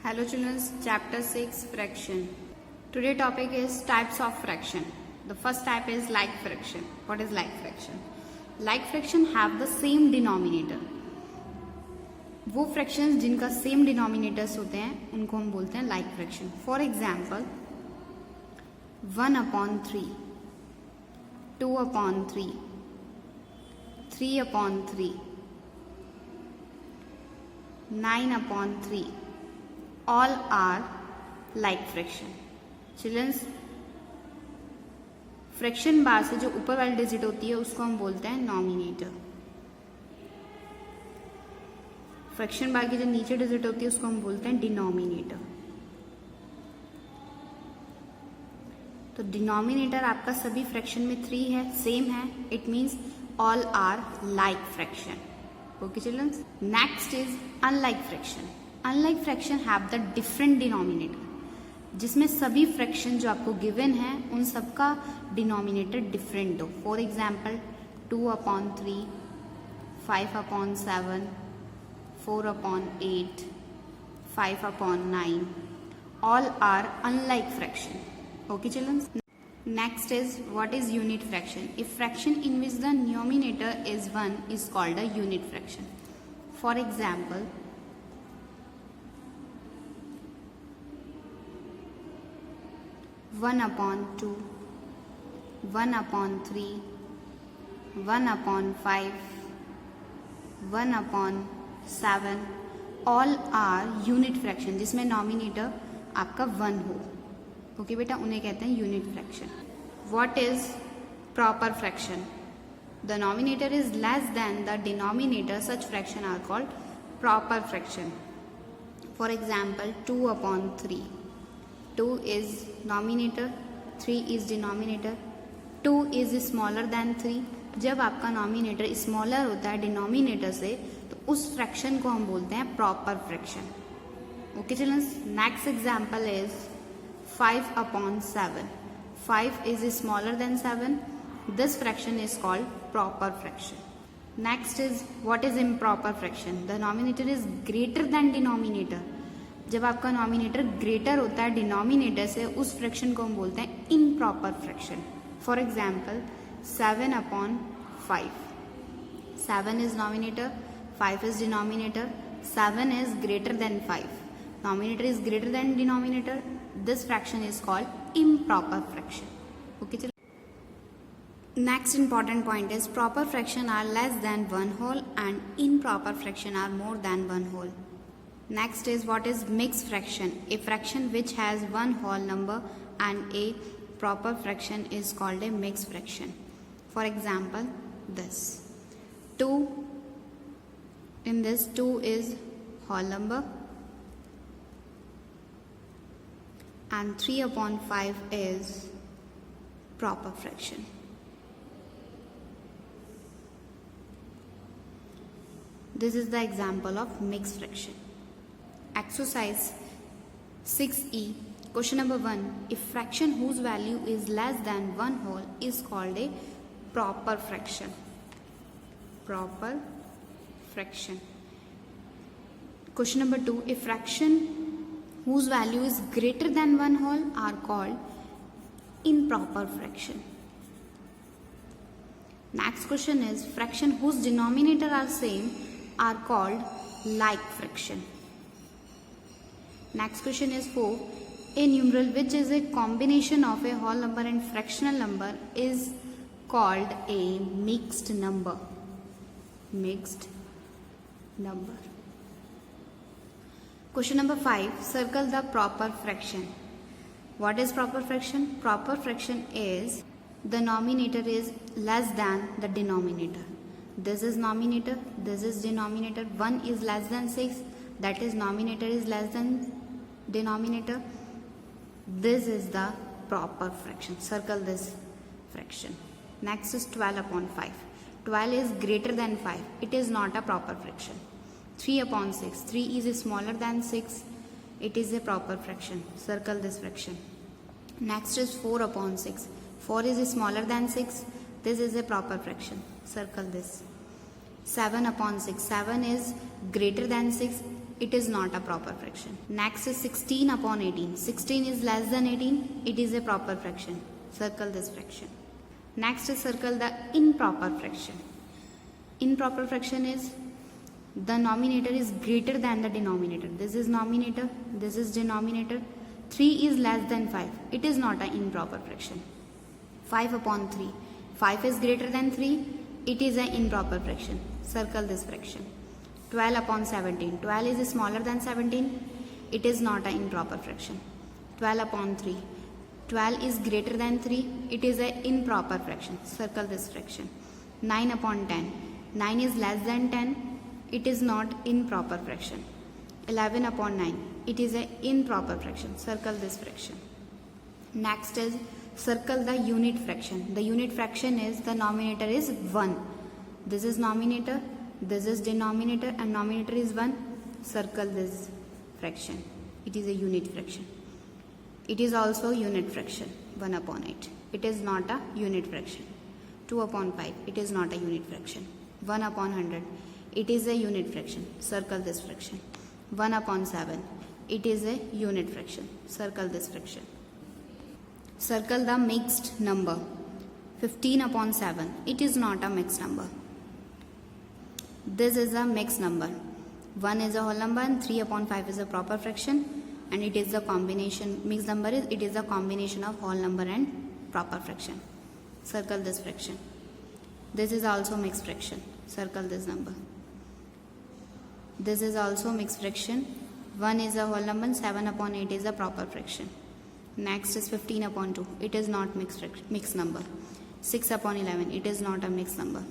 Hello children, chapter 6 fraction. Today topic is types of fraction. The first type is like fraction. What is like fraction? Like fraction have the same denominator. वो fractions जिनका same denominators होते हैं उनको हम बोलते हैं like fraction. For example, 1/3, 2/3, 3/3, 9/3. All are like fraction. Children's, fraction bar से जो ऊपर वाली डिजिट होती है उसको हम बोलते हैं नॉमिनेटर. फ्रैक्शन बार की जो नीचे डिजिट होती है उसको हम बोलते हैं डिनोमिनेटर. तो डिनोमिनेटर आपका सभी फ्रैक्शन में 3 है, सेम है. It means all are like fraction. Okay childrens. Next is unlike fraction. Unlike fraction have the different denominator, जिसमें सभी फ्रैक्शन जो आपको गिवन है उन सबका डिनोमिनेटर डिफरेंट हो. For example 2/3, 5/7, 4/8, 5/9. All are unlike fraction. Okay children. Next is what is unit fraction. A fraction in which the numerator is 1 is called a unit fraction. For example 1/2, 1/3, 1/5, 1/7. All are unit fraction जिसमें numerator आपका 1 हो. Okay बेटा, उन्हें कहते हैं unit fraction. What is proper fraction. The numerator is less than the denominator. Such fraction are called proper fraction. For example 2/3. 2 is nominator, 3 is denominator. 2 is smaller than 3. जब आपका nominator smaller होता है denominator से तो उस fraction को हम बोलते हैं proper fraction. Okay childrens. Next example is 5/7. 5 is smaller than 7. This fraction is called proper fraction. Next is what is improper fraction. The nominator is greater than denominator. जब आपका नॉमिनेटर ग्रेटर होता है denominator से उस fraction को हम बोलते हैं improper fraction. For example 7/5. 7 is numerator, 5 is denominator. 7 is greater than 5. Numerator is greater than denominator. This fraction is called improper fraction. Okay चलो. Next important point is proper fraction are less than 1 whole and improper fraction are more than 1 whole. Next is what is mixed fraction. A fraction which has 1 whole number and a proper fraction is called a mixed fraction. For example, this 2. In this 2 is whole number and 3/5 is proper fraction. This is the example of mixed fraction. Exercise 6E. Question number 1. A fraction whose value is less than 1 whole is called a proper fraction. Proper fraction. Question number 2. A fraction whose value is greater than 1 whole are called improper fraction. Next question is fraction whose denominator are same are called like fraction. Next question is 4. A numeral which is a combination of a whole number and fractional number is called a mixed number. Mixed number. Question number 5. Circle the proper fraction. What is proper fraction? Proper fraction is the nominator is less than the denominator. This is nominator, this is denominator. 1 is less than 6, that is nominator is less than denominator. This is the proper fraction. Circle this fraction. Next is 12/5. 12 is greater than 5. It is not a proper fraction. 3/6. 3 is smaller than 6. It is a proper fraction. Circle this fraction. Next is 4/6. 4 is smaller than 6. This is a proper fraction. Circle this. 7/6. 7 is greater than 6. it is not a proper fraction. Next is 16 upon 18. 16 is less than 18, it is a proper fraction. Circle this fraction. Next is circle the improper fraction. Improper fraction is the nominator is greater than the denominator. This is nominator, this is denominator. 3 is less than 5. It is not an improper fraction. 5 upon 3. 5 is greater than 3. It is an improper fraction. Circle this fraction. 12 upon 17. 12 is smaller than 17. It is not an improper fraction. 12 upon 3. 12 is greater than 3. It is an improper fraction. Circle this fraction. 9 upon 10. 9 is less than 10. It is not improper fraction. 11 upon 9. It is an improper fraction. Circle this fraction. Next is circle the unit fraction. The unit fraction is the nominator is 1. This is nominator, this is denominator, and nominator is 1. Circle this fraction. It is a unit fraction. It is also unit fraction. 1 upon 8. It is not a unit fraction. 2 upon 5. It is not a unit fraction. 1 upon 100. It is a unit fraction. Circle this fraction. 1 upon 7. It is a unit fraction. Circle this fraction. Circle the mixed number. 15 upon 7. It is not a mixed number. This is a mixed number. 1 is a whole number and 3 upon 5 is a proper fraction, and it is the combination. Mixed number is it is a combination of whole number and proper fraction. Circle this fraction. This is also mixed fraction. Circle this number. This is also mixed fraction. 1 is a whole number and 7 upon 8 is a proper fraction. Next is 15 upon 2. It is not mixed number. 6 upon 11. It is not a mixed number.